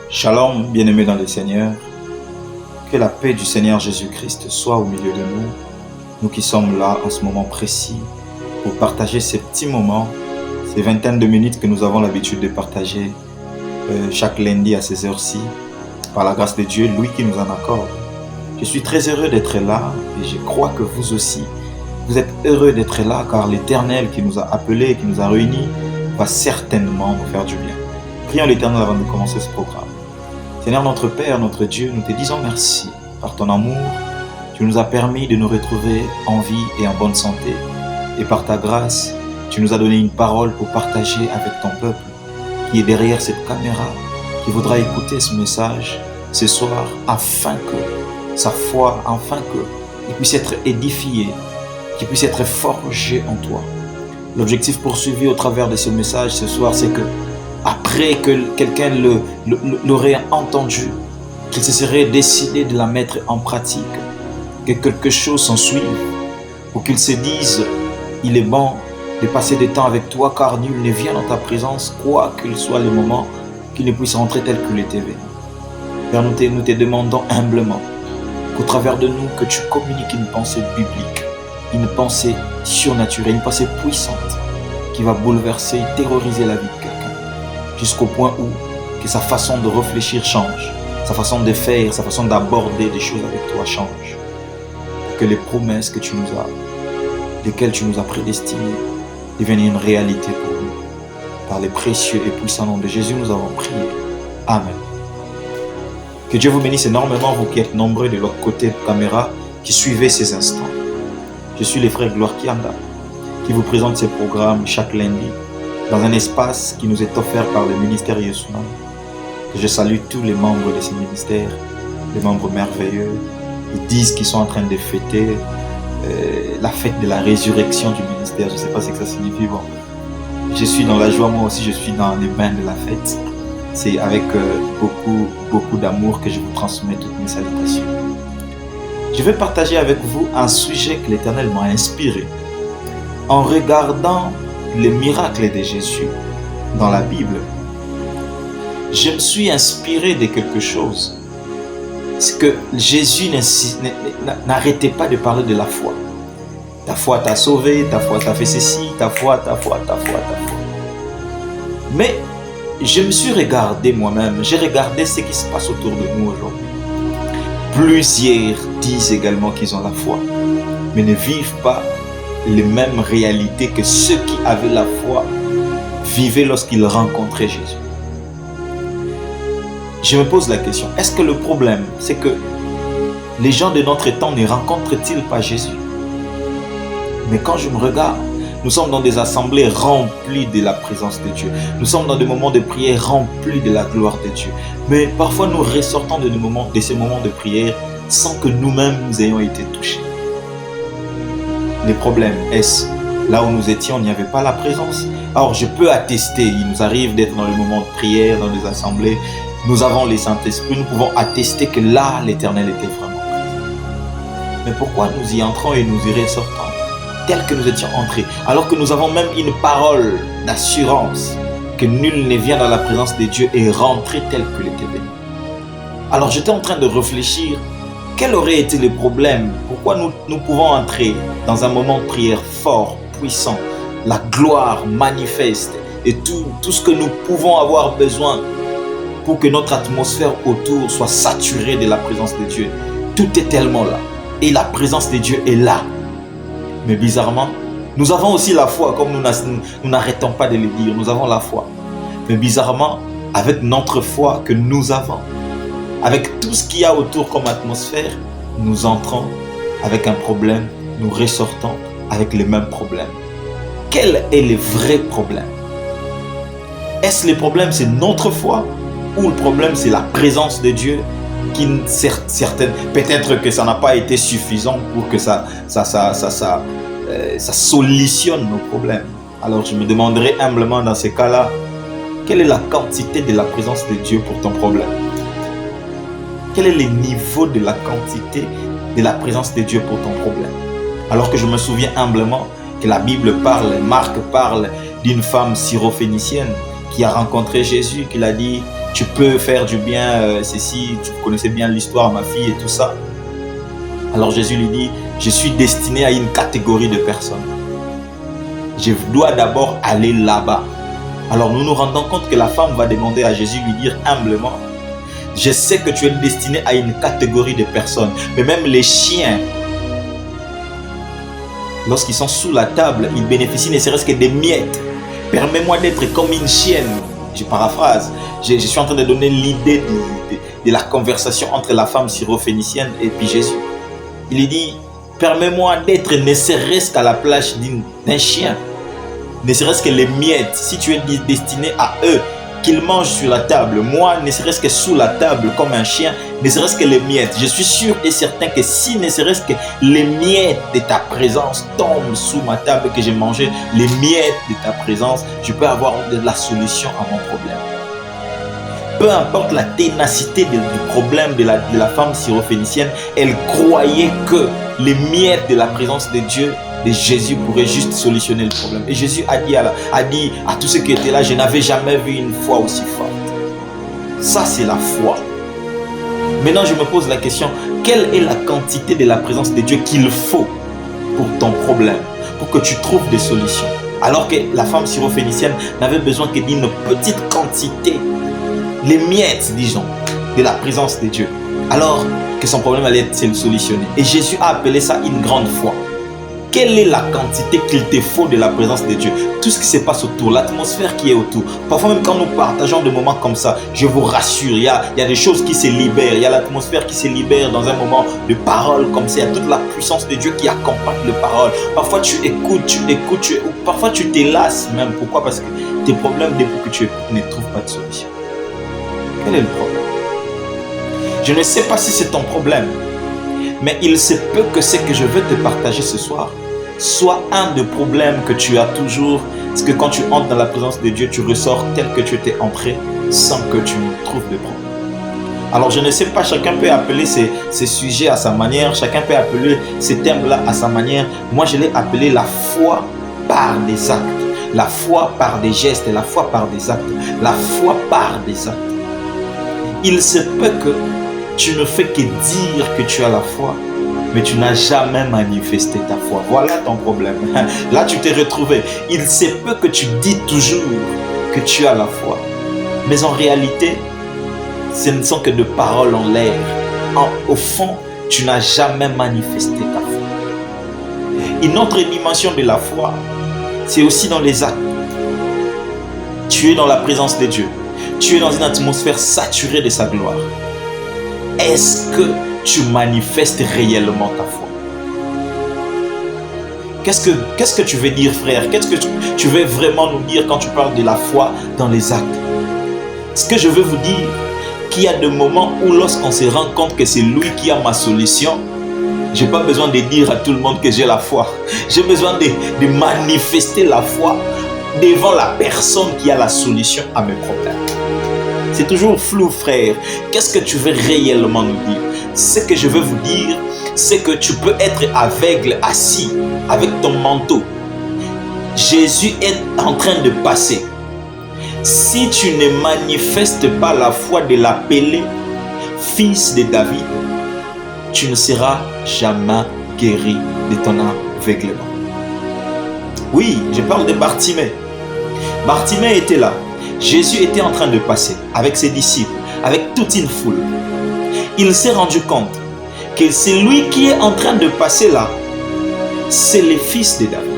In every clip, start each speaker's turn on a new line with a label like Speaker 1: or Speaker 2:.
Speaker 1: Shalom, bien-aimés dans le Seigneur. Que la paix du Seigneur Jésus-Christ soit au milieu de nous, nous qui sommes là en ce moment précis pour partager ces petits moments, ces vingtaines de minutes que nous avons l'habitude de partager chaque lundi à ces heures-ci, par la grâce de Dieu, lui qui nous en accorde. Je suis très heureux d'être là et je crois que vous aussi, vous êtes heureux d'être là car l'Éternel qui nous a appelés, qui nous a réunis, va certainement nous faire du bien. Prions l'Éternel avant de commencer ce programme. Seigneur notre Père, notre Dieu, nous te disons merci par ton amour. Tu nous as permis de nous retrouver en vie et en bonne santé. Et par ta grâce, tu nous as donné une parole pour partager avec ton peuple qui est derrière cette caméra, qui voudra écouter ce message ce soir afin que sa foi, afin qu'il puisse être édifié, qu'il puisse être forgé en toi. L'objectif poursuivi au travers de ce message ce soir, c'est que après que quelqu'un l'aurait entendu, qu'il se serait décidé de la mettre en pratique, que quelque chose s'en suive, ou qu'il se dise, il est bon de passer du temps avec toi, car nul ne vient dans ta présence, quoi qu'il soit le moment, qu'il ne puisse rentrer tel qu'il était venu. Père, nous te demandons humblement qu'au travers de nous, que tu communiques une pensée biblique, une pensée surnaturelle, une pensée puissante, qui va bouleverser et terroriser la vie de quelqu'un. Jusqu'au point où que sa façon de réfléchir change, sa façon de faire, sa façon d'aborder des choses avec toi change. Que les promesses que tu nous as, lesquelles tu nous as prédestinées, deviennent une réalité pour nous. Par les précieux et puissants noms de Jésus, nous avons prié. Amen. Que Dieu vous bénisse énormément, vous qui êtes nombreux de l'autre côté de la caméra, qui suivez ces instants. Je suis le frère Gloire Kianda, qui vous présente ces programmes chaque lundi, dans un espace qui nous est offert par le ministère Yesunam. Je salue tous les membres de ce ministère, les membres merveilleux. Ils disent qu'ils sont en train de fêter la fête de la résurrection du ministère. Je ne sais pas ce que ça signifie. Bon, je suis dans la joie, moi aussi je suis dans les bains de la fête. C'est avec beaucoup d'amour que je vous transmets toutes mes salutations. Je vais partager avec vous un sujet que l'Éternel m'a inspiré. En regardant les miracles de Jésus dans la Bible, je me suis inspiré de quelque chose. C'est que Jésus n'arrêtait pas de parler de la foi. Ta foi t'a sauvé, ta foi t'a fait ceci, ta foi. Mais je me suis regardé moi-même, j'ai regardé ce qui se passe autour de nous aujourd'hui. Plusieurs disent également qu'ils ont la foi, mais ne vivent pas les mêmes réalités que ceux qui avaient la foi vivaient lorsqu'ils rencontraient Jésus. Je me pose la question, est-ce que le problème, c'est que les gens de notre temps ne rencontrent-ils pas Jésus? Mais quand je me regarde, nous sommes dans des assemblées remplies de la présence de Dieu. Nous sommes dans des moments de prière remplis de la gloire de Dieu. Mais parfois nous ressortons de ces moments de prière sans que nous-mêmes nous ayons été touchés. Le problème, est-ce là où nous étions, il n'y avait pas la présence? Alors je peux attester, il nous arrive d'être dans les moments de prière, dans les assemblées, nous avons les Saint-Esprit, nous pouvons attester que là, l'Éternel était vraiment présent. Mais pourquoi nous y entrons et nous y ressortons tel que nous étions entrés, alors que nous avons même une parole d'assurance que nul ne vient dans la présence de Dieu et rentrer tel qu'il était venu? Alors j'étais en train de réfléchir, quel aurait été le problème? Pourquoi nous pouvons entrer dans un moment de prière fort, puissant, la gloire manifeste et tout ce que nous pouvons avoir besoin pour que notre atmosphère autour soit saturée de la présence de Dieu. Tout est tellement là et la présence de Dieu est là. Mais bizarrement, nous avons aussi la foi, comme nous n'arrêtons pas de le dire, nous avons la foi. Mais bizarrement, avec notre foi que nous avons, avec tout ce qu'il y a autour comme atmosphère, nous entrons avec un problème, nous ressortons avec les mêmes problèmes. Quel est le vrai problème? Est-ce le problème, c'est notre foi? Ou le problème, c'est la présence de Dieu qui, peut-être que ça n'a pas été suffisant pour que ça solutionne nos problèmes. Alors je me demanderai humblement dans ces cas-là, quelle est la quantité de la présence de Dieu pour ton problème? Quel est le niveau de la quantité de la présence de Dieu pour ton problème? Alors que je me souviens humblement que la Bible parle, Marc parle d'une femme syrophénicienne qui a rencontré Jésus, qui l'a dit, tu peux faire du bien, ceci, tu connaissais bien l'histoire, ma fille, et tout ça. Alors Jésus lui dit, je suis destiné à une catégorie de personnes. Je dois d'abord aller là-bas. Alors nous nous rendons compte que la femme va demander à Jésus, lui dire humblement, je sais que tu es destiné à une catégorie de personnes, mais même les chiens, lorsqu'ils sont sous la table, ils bénéficient ne serait-ce que des miettes. Permets-moi d'être comme une chienne. Je paraphrase. Je suis en train de donner l'idée de la conversation entre la femme syrophénicienne et puis Jésus. Il lui dit, permets-moi d'être ne serait-ce qu'à la place d'un chien. Ne serait-ce que les miettes. Si tu es destiné à eux, qu'ils mangent sur la table. Moi, ne serait-ce que sous la table comme un chien, ne serait-ce que les miettes. Je suis sûr et certain que si ne serait-ce que les miettes de ta présence tombent sous ma table que j'ai mangé, les miettes de ta présence, je peux avoir de la solution à mon problème. Peu importe la ténacité du problème de la femme syrophénicienne, elle croyait que les miettes de la présence de Dieu, de Jésus, pourraient juste solutionner le problème. Et Jésus a dit à tous ceux qui étaient là, je n'avais jamais vu une foi aussi forte. Ça, c'est la foi. Maintenant, je me pose la question, quelle est la quantité de la présence de Dieu qu'il faut pour ton problème, pour que tu trouves des solutions? Alors que la femme syrophénicienne n'avait besoin que d'une petite quantité, les miettes, disons, de la présence de Dieu, alors que son problème allait être solutionné. Et Jésus a appelé ça une grande foi. Quelle est la quantité qu'il te faut de la présence de Dieu? Tout ce qui se passe autour, l'atmosphère qui est autour. Parfois même quand nous partageons des moments comme ça, je vous rassure, il y a des choses qui se libèrent. Il y a l'atmosphère qui se libère dans un moment de parole comme ça. Il y a toute la puissance de Dieu qui accompagne les paroles. Parfois tu écoutes, ou parfois tu te lasses même. Pourquoi? Parce que tes problèmes, depuis que tu écoutes, ne trouvent pas de solution. Quel est le problème? Je ne sais pas si c'est ton problème, mais il se peut que ce que je veux te partager ce soir soit un des problèmes que tu as toujours, parce que quand tu entres dans la présence de Dieu, tu ressors tel que tu étais entré sans que tu trouves de problème. Alors je ne sais pas, chacun peut appeler ces sujets à sa manière, chacun peut appeler ces thèmes-là à sa manière. Moi je l'ai appelé la foi par des actes, la foi par des gestes, la foi par des actes, la foi par des actes. Il se peut que tu ne fais que dire que tu as la foi, mais tu n'as jamais manifesté ta foi. Voilà ton problème. Là, tu t'es retrouvé. Il se peut que tu dis toujours que tu as la foi, mais en réalité, ce ne sont que de paroles en l'air. Au fond, tu n'as jamais manifesté ta foi. Une autre dimension de la foi, c'est aussi dans les actes. Tu es dans la présence de Dieu. Tu es dans une atmosphère saturée de sa gloire. Est-ce que tu manifestes réellement ta foi? Qu'est-ce que tu veux dire, frère? Qu'est-ce que tu veux vraiment nous dire quand tu parles de la foi dans les actes? Ce que je veux vous dire, qu'il y a des moments où lorsqu'on se rend compte que c'est lui qui a ma solution, je n'ai pas besoin de dire à tout le monde que j'ai la foi. J'ai besoin de manifester la foi devant la personne qui a la solution à mes problèmes. C'est toujours flou, frère. Qu'est-ce que tu veux réellement nous dire? Ce que je veux vous dire, c'est que tu peux être aveugle, assis avec ton manteau. Jésus est en train de passer. Si tu ne manifestes pas la foi de l'appeler fils de David, tu ne seras jamais guéri de ton aveuglement. Oui, je parle de Bartimée. Bartimée était là. Jésus était en train de passer avec ses disciples, avec toute une foule. Il s'est rendu compte que celui qui est en train de passer là, c'est le fils de David.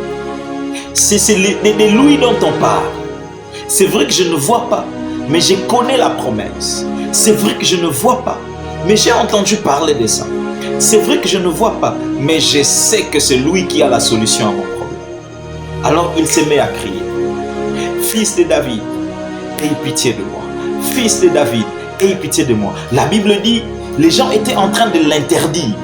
Speaker 1: C'est de lui dont on parle. C'est vrai que je ne vois pas, mais je connais la promesse. C'est vrai que je ne vois pas, mais j'ai entendu parler de ça. C'est vrai que je ne vois pas, mais je sais que c'est lui qui a la solution à mon problème. Alors il se met à crier, fils de David, aie pitié de moi. Fils de David, aie pitié de moi. La Bible dit, les gens étaient en train de l'interdire.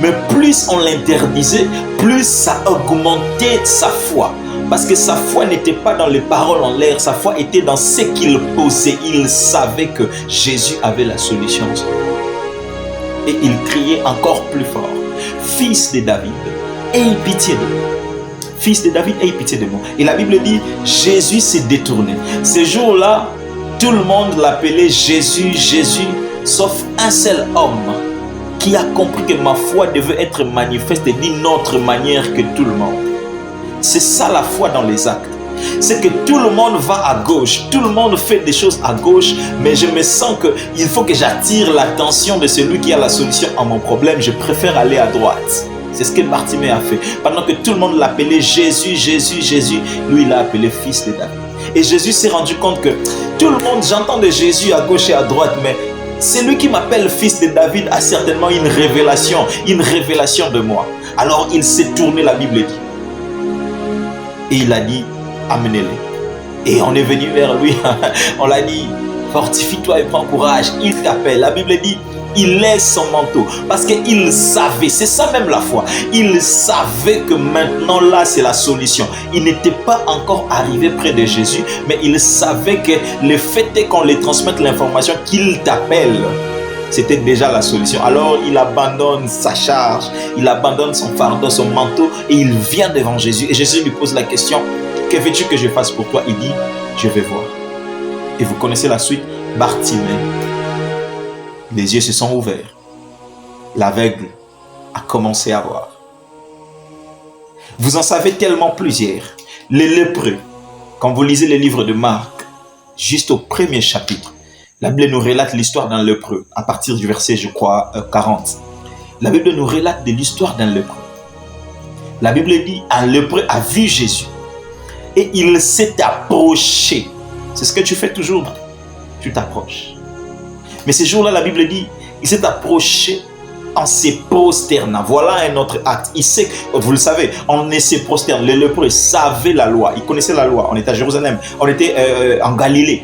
Speaker 1: Mais plus on l'interdisait, plus ça augmentait sa foi. Parce que sa foi n'était pas dans les paroles en l'air, sa foi était dans ce qu'il posait. Il savait que Jésus avait la solution. Et il criait encore plus fort, fils de David, aie pitié de moi. fils de David, aie pitié de moi. Et la Bible dit, Jésus s'est détourné. Ce jour-là, tout le monde l'appelait Jésus, Jésus, sauf un seul homme qui a compris que ma foi devait être manifeste d'une autre manière que tout le monde. C'est ça la foi dans les actes. C'est que tout le monde va à gauche, tout le monde fait des choses à gauche, mais je me sens qu'il faut que j'attire l'attention de celui qui a la solution à mon problème. Je préfère aller à droite. C'est ce que Bartimée a fait. Pendant que tout le monde l'appelait Jésus, Jésus, Jésus, lui il a appelé fils de David. Et Jésus s'est rendu compte que tout le monde, j'entends de Jésus à gauche et à droite, mais celui qui m'appelle fils de David a certainement une révélation de moi. Alors il s'est tourné, la Bible dit. Et il a dit, amenez-les. Et on est venu vers lui, on l'a dit, fortifie-toi et prends courage, il t'appelle. La Bible dit, il laisse son manteau, parce qu'il savait, c'est ça même la foi, il savait que maintenant là c'est la solution. Il n'était pas encore arrivé près de Jésus, mais il savait que le fait est qu'on lui transmette l'information qu'il t'appelle, c'était déjà la solution. Alors il abandonne sa charge, il abandonne son fardeau, son manteau, et il vient devant Jésus. Et Jésus lui pose la question, que veux-tu que je fasse pour toi? Il dit, je vais voir. Et vous connaissez la suite, Bartimée, les yeux se sont ouverts. L'aveugle a commencé à voir. Vous en savez tellement plusieurs. Les lépreux, quand vous lisez les livres de Marc, juste au premier chapitre, la Bible nous relate l'histoire d'un lépreux, à partir du verset, je crois, 40. La Bible nous relate de l'histoire d'un lépreux. La Bible dit, un lépreux a vu Jésus et il s'est approché. C'est ce que tu fais toujours, tu t'approches. Mais ce jour-là, la Bible dit, il s'est approché en se prosternant. Voilà un autre acte. Il sait, vous le savez, on ne se prosterne. Les lépreux savaient la loi, ils connaissaient la loi. On était à Jérusalem, on était en Galilée.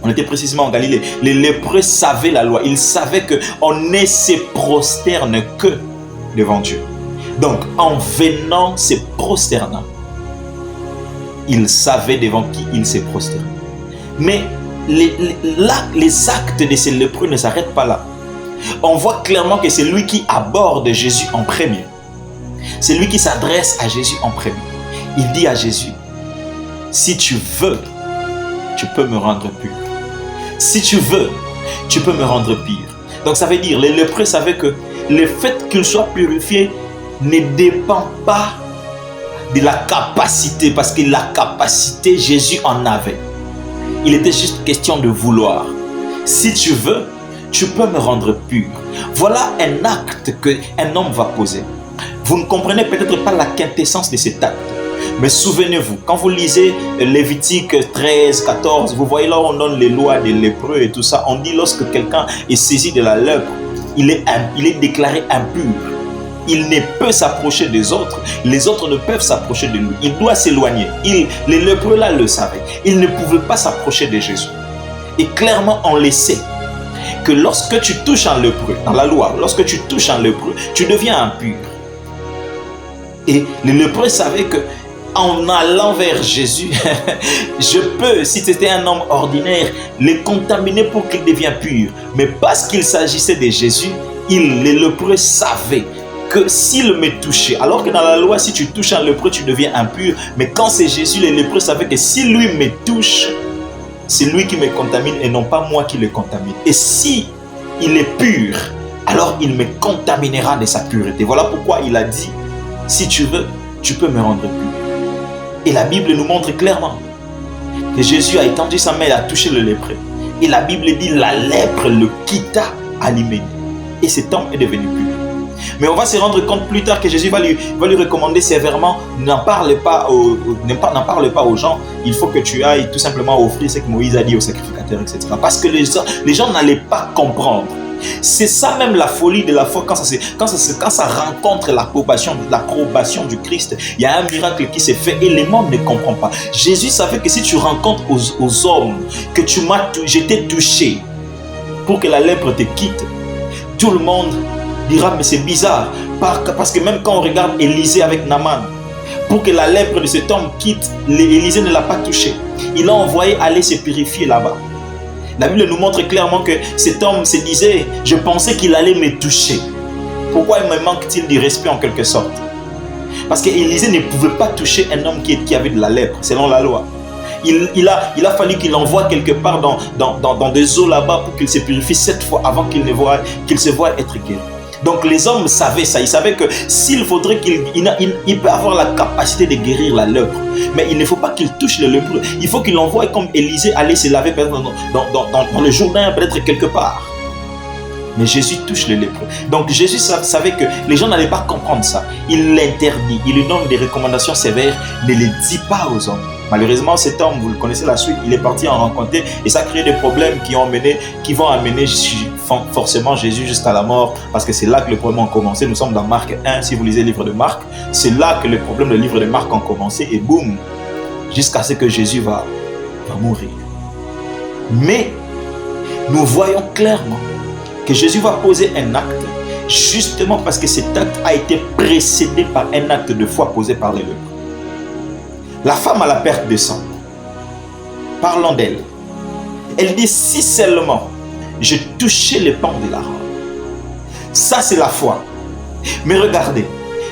Speaker 1: On était précisément en Galilée. Les lépreux savaient la loi. Ils savaient qu'on ne se prosterne que devant Dieu. Donc, en venant se prosternant, ils savaient devant qui ils se prosternent. Mais les actes de ces lépreux ne s'arrêtent pas là. On voit clairement que c'est lui qui aborde Jésus en premier. C'est lui qui s'adresse à Jésus en premier. Il dit à Jésus, si tu veux, tu peux me rendre pur. Si tu veux, tu peux me rendre pur. Donc ça veut dire, les lépreux savaient que le fait qu'ils soient purifiés ne dépend pas de la capacité, parce que la capacité, Jésus en avait. Il était juste question de vouloir. Si tu veux, tu peux me rendre pur. Voilà un acte qu'un homme va poser. Vous ne comprenez peut-être pas la quintessence de cet acte. Mais souvenez-vous, quand vous lisez Lévitique 13, 14, vous voyez là où on donne les lois des lépreux et tout ça. On dit lorsque quelqu'un est saisi de la lèpre, il est déclaré impur. Il ne peut s'approcher des autres. Les autres ne peuvent s'approcher de lui. Il doit s'éloigner. Les lépreux là le savaient. Ils ne pouvaient pas s'approcher de Jésus. Et clairement, on le sait que lorsque tu touches un lépreux, dans la loi, lorsque tu touches un lépreux, tu deviens impur. Et les lépreux savaient que en allant vers Jésus, je peux, si c'était un homme ordinaire, les contaminer pour qu'il devienne pur. Mais parce qu'il s'agissait de Jésus, les lépreux savaient que s'il me touchait, alors que dans la loi, si tu touches un lépreux, tu deviens impur. Mais quand c'est Jésus, les lépreux savaient que si lui me touche, c'est lui qui me contamine et non pas moi qui le contamine. Et si il est pur, alors il me contaminera de sa pureté. Voilà pourquoi il a dit, si tu veux, tu peux me rendre pur. Et la Bible nous montre clairement que Jésus a étendu sa main et a touché le lépreux. Et la Bible dit, la lèpre le quitta à l'immédiat. Et cet homme est devenu pur. Mais on va se rendre compte plus tard que Jésus va lui recommander sévèrement, n'en parle pas aux gens, il faut que tu ailles tout simplement offrir ce que Moïse a dit aux sacrificateurs, etc. Parce que les gens n'allaient pas comprendre. C'est ça même la folie de la foi quand ça rencontre l'approbation du Christ. Il y a un miracle qui s'est fait et le monde ne comprend pas. Jésus savait que si tu rencontres aux hommes que je t'ai touché pour que la lèpre te quitte, tout le monde dira mais c'est bizarre, parce que même quand on regarde Élisée avec Naaman, pour que la lèpre de cet homme quitte, Élisée ne l'a pas touché. Il l'a envoyé aller se purifier là-bas. La Bible nous montre clairement que cet homme se disait, je pensais qu'il allait me toucher. Pourquoi il me manque-t-il du respect en quelque sorte? Parce qu'Élisée ne pouvait pas toucher un homme qui avait de la lèpre, selon la loi. Il a fallu qu'il l'envoie quelque part dans des eaux là-bas pour qu'il se purifie 7 fois avant qu'il se voie être guéri. Donc les hommes savaient ça. Ils savaient que s'il faudrait il peut avoir la capacité de guérir la lèpre, mais il ne faut pas qu'il touche le lépreux. Il faut qu'il envoie comme Élisée aller se laver dans le Jourdain, peut-être quelque part. Mais Jésus touche le lépreux. Donc Jésus savait que les gens n'allaient pas comprendre ça. Il l'interdit. Il lui donne des recommandations sévères. Ne les dit pas aux hommes. Malheureusement, cet homme, vous le connaissez la suite, il est parti en rencontrer et ça a créé des problèmes qui vont amener forcément Jésus jusqu'à la mort, parce que c'est là que les problèmes ont commencé. Nous sommes dans Marc 1, si vous lisez le livre de Marc, c'est là que les problèmes du livre de Marc ont commencé et boum, jusqu'à ce que Jésus va mourir. Mais nous voyons clairement que Jésus va poser un acte justement parce que cet acte a été précédé par un acte de foi posé par les lépreux. La femme à la perte de sang, parlons d'elle. Elle dit si seulement je touchais les pans de la robe. Ça c'est la foi. Mais regardez,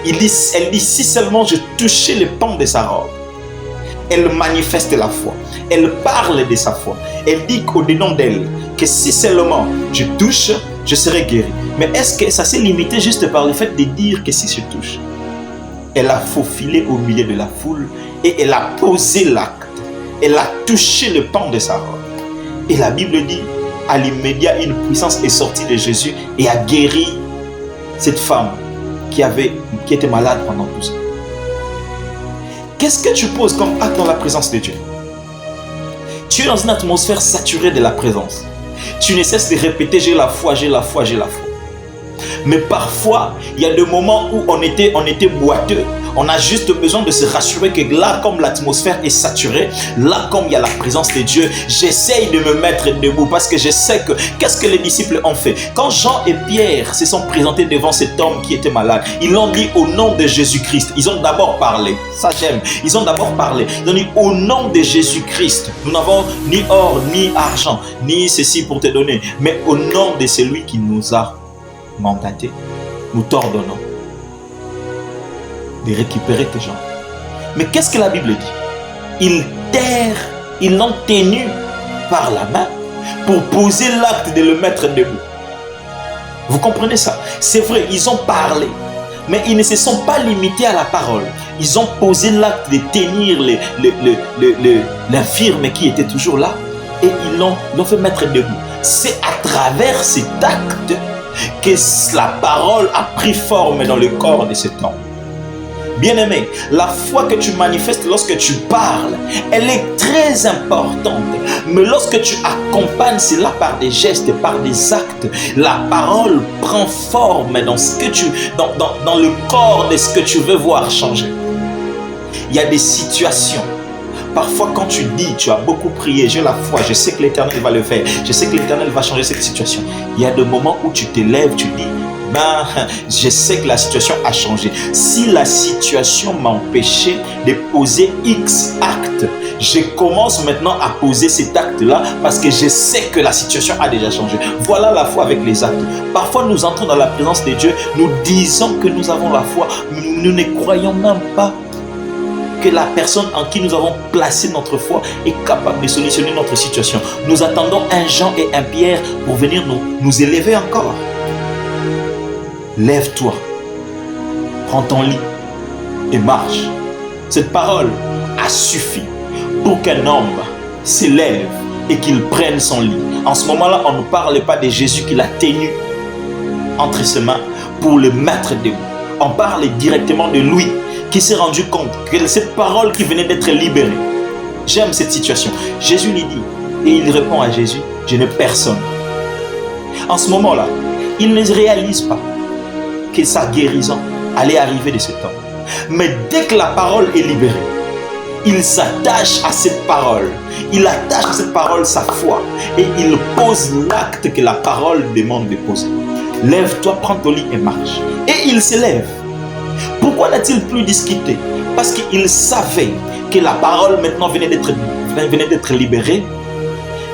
Speaker 1: elle dit si seulement je touchais les pans de sa robe. Elle manifeste la foi. Elle parle de sa foi. Elle dit au-dedans d'elle que si seulement je touche, je serai guéri. Mais est-ce que ça s'est limité juste par le fait de dire que si je touche? Elle a faufilé au milieu de la foule et elle a posé l'acte. Elle a touché le pan de sa robe. Et la Bible dit, à l'immédiat, une puissance est sortie de Jésus et a guéri cette femme qui était malade pendant tout ça. Qu'est-ce que tu poses comme acte dans la présence de Dieu? Tu es dans une atmosphère saturée de la présence. Tu ne cesses de répéter, j'ai la foi, j'ai la foi, j'ai la foi. Mais parfois, il y a des moments où on était boiteux. On a juste besoin de se rassurer que là, comme l'atmosphère est saturée, là, comme il y a la présence de Dieu, j'essaye de me mettre debout parce que je sais que, qu'est-ce que les disciples ont fait? Quand Jean et Pierre se sont présentés devant cet homme qui était malade, ils l'ont dit au nom de Jésus-Christ. Ils ont d'abord parlé, ça j'aime, ils ont d'abord parlé. Ils ont dit au nom de Jésus-Christ. Nous n'avons ni or, ni argent, ni ceci pour te donner, mais au nom de celui qui nous a mandaté, nous t'ordonnons de récupérer tes gens. Mais qu'est-ce que la Bible dit? Ils l'ont tenu par la main pour poser l'acte de le mettre debout. Vous comprenez ça? C'est vrai, ils ont parlé, mais ils ne se sont pas limités à la parole. Ils ont posé l'acte de tenir l'infirme qui était toujours là et ils l'ont fait mettre debout. C'est à travers cet acte que la parole a pris forme dans le corps de cet homme. Bien-aimé, la foi que tu manifestes lorsque tu parles, elle est très importante. Mais lorsque tu accompagnes cela par des gestes, par des actes, la parole prend forme dans dans le corps de ce que tu veux voir changer. Il y a des situations. Parfois, quand tu dis, tu as beaucoup prié, j'ai la foi, je sais que l'Éternel va le faire, je sais que l'Éternel va changer cette situation. Il y a des moments où tu te lèves, tu dis, je sais que la situation a changé. Si la situation m'empêchait de poser X acte, je commence maintenant à poser cet acte-là parce que je sais que la situation a déjà changé. Voilà la foi avec les actes. Parfois, nous entrons dans la présence de Dieu, nous disons que nous avons la foi, nous ne croyons même pas que la personne en qui nous avons placé notre foi est capable de solutionner notre situation. Nous attendons un Jean et un Pierre pour venir nous élever encore. Lève-toi, prends ton lit et marche. Cette parole a suffi pour qu'un homme s'élève et qu'il prenne son lit. En ce moment-là, on ne parle pas de Jésus qui l'a tenu entre ses mains pour le mettre debout. On parle directement de lui qui s'est rendu compte que cette parole qui venait d'être libérée. J'aime cette situation. Jésus lui dit, et il répond à Jésus, je n'ai personne. En ce moment-là, il ne réalise pas que sa guérison allait arriver de cet homme. Mais dès que la parole est libérée, il s'attache à cette parole. Il attache à cette parole sa foi et il pose l'acte que la parole demande de poser. Lève-toi, prends ton lit et marche. Et il se lève. Pourquoi n'a-t-il plus discuté? Parce qu'il savait que la parole maintenant venait d'être libérée.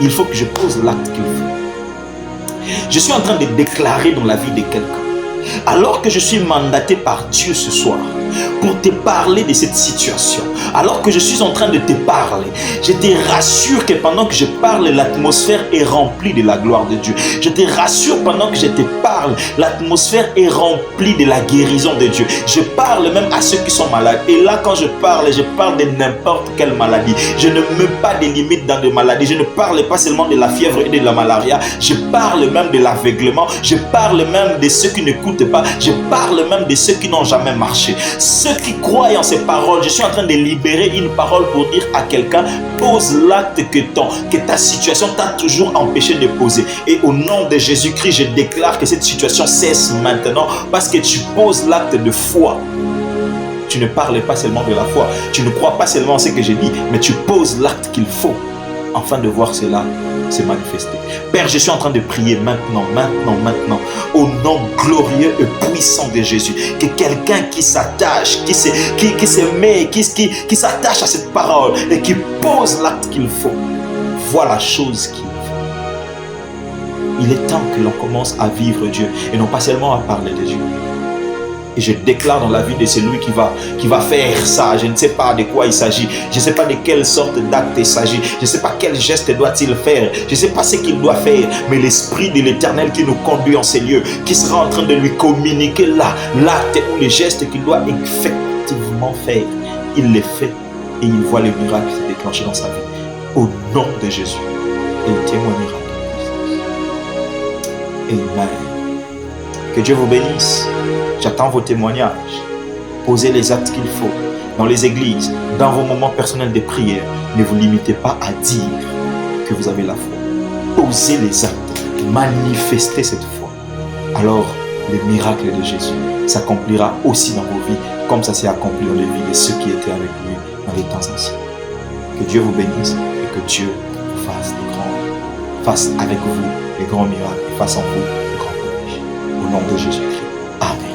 Speaker 1: Il faut que je pose l'acte qu'il faut. Je suis en train de déclarer dans la vie de quelqu'un. Alors que je suis mandaté par Dieu ce soir, pour te parler de cette situation. Alors que je suis en train de te parler, je te rassure que pendant que je parle, l'atmosphère est remplie de la gloire de Dieu. Je te rassure pendant que je te parle, l'atmosphère est remplie de la guérison de Dieu. Je parle même à ceux qui sont malades. Et là, quand je parle de n'importe quelle maladie. Je ne mets pas de limites dans des maladies. Je ne parle pas seulement de la fièvre et de la malaria. Je parle même de l'aveuglement. Je parle même de ceux qui n'écoutent pas. Je parle même de ceux qui n'ont jamais marché. Ceux qui croient en ces paroles, je suis en train de libérer une parole pour dire à quelqu'un, pose l'acte que ta situation t'a toujours empêché de poser. Et au nom de Jésus-Christ, je déclare que cette situation cesse maintenant parce que tu poses l'acte de foi. Tu ne parles pas seulement de la foi, tu ne crois pas seulement en ce que j'ai dit, mais tu poses l'acte qu'il faut afin de voir cela se manifester. Père, je suis en train de prier maintenant, au nom glorieux et puissant de Jésus, que quelqu'un qui s'attache, qui s'attache à cette parole et qui pose l'acte qu'il faut, voit la chose qu'il faut. Il est temps que l'on commence à vivre Dieu et non pas seulement à parler de Dieu. Et je déclare dans la vie de celui qui va faire ça. Je ne sais pas de quoi il s'agit. Je ne sais pas de quelle sorte d'acte il s'agit. Je ne sais pas quel geste doit-il faire. Je ne sais pas ce qu'il doit faire. Mais l'Esprit de l'Éternel qui nous conduit en ces lieux, qui sera en train de lui communiquer là, l'acte ou les gestes qu'il doit effectivement faire, il les fait et il voit le miracle se déclencher dans sa vie. Au nom de Jésus. Et il témoignera de puissance. Amen. Que Dieu vous bénisse. J'attends vos témoignages. Posez les actes qu'il faut dans les églises, dans vos moments personnels de prière. Ne vous limitez pas à dire que vous avez la foi. Posez les actes. Manifestez cette foi. Alors, le miracle de Jésus s'accomplira aussi dans vos vies, comme ça s'est accompli dans les vies de ceux qui étaient avec lui dans les temps anciens. Que Dieu vous bénisse et que Dieu fasse avec vous les grands miracles et fasse en vous les grands prodiges. Au nom de Jésus-Christ. Amen.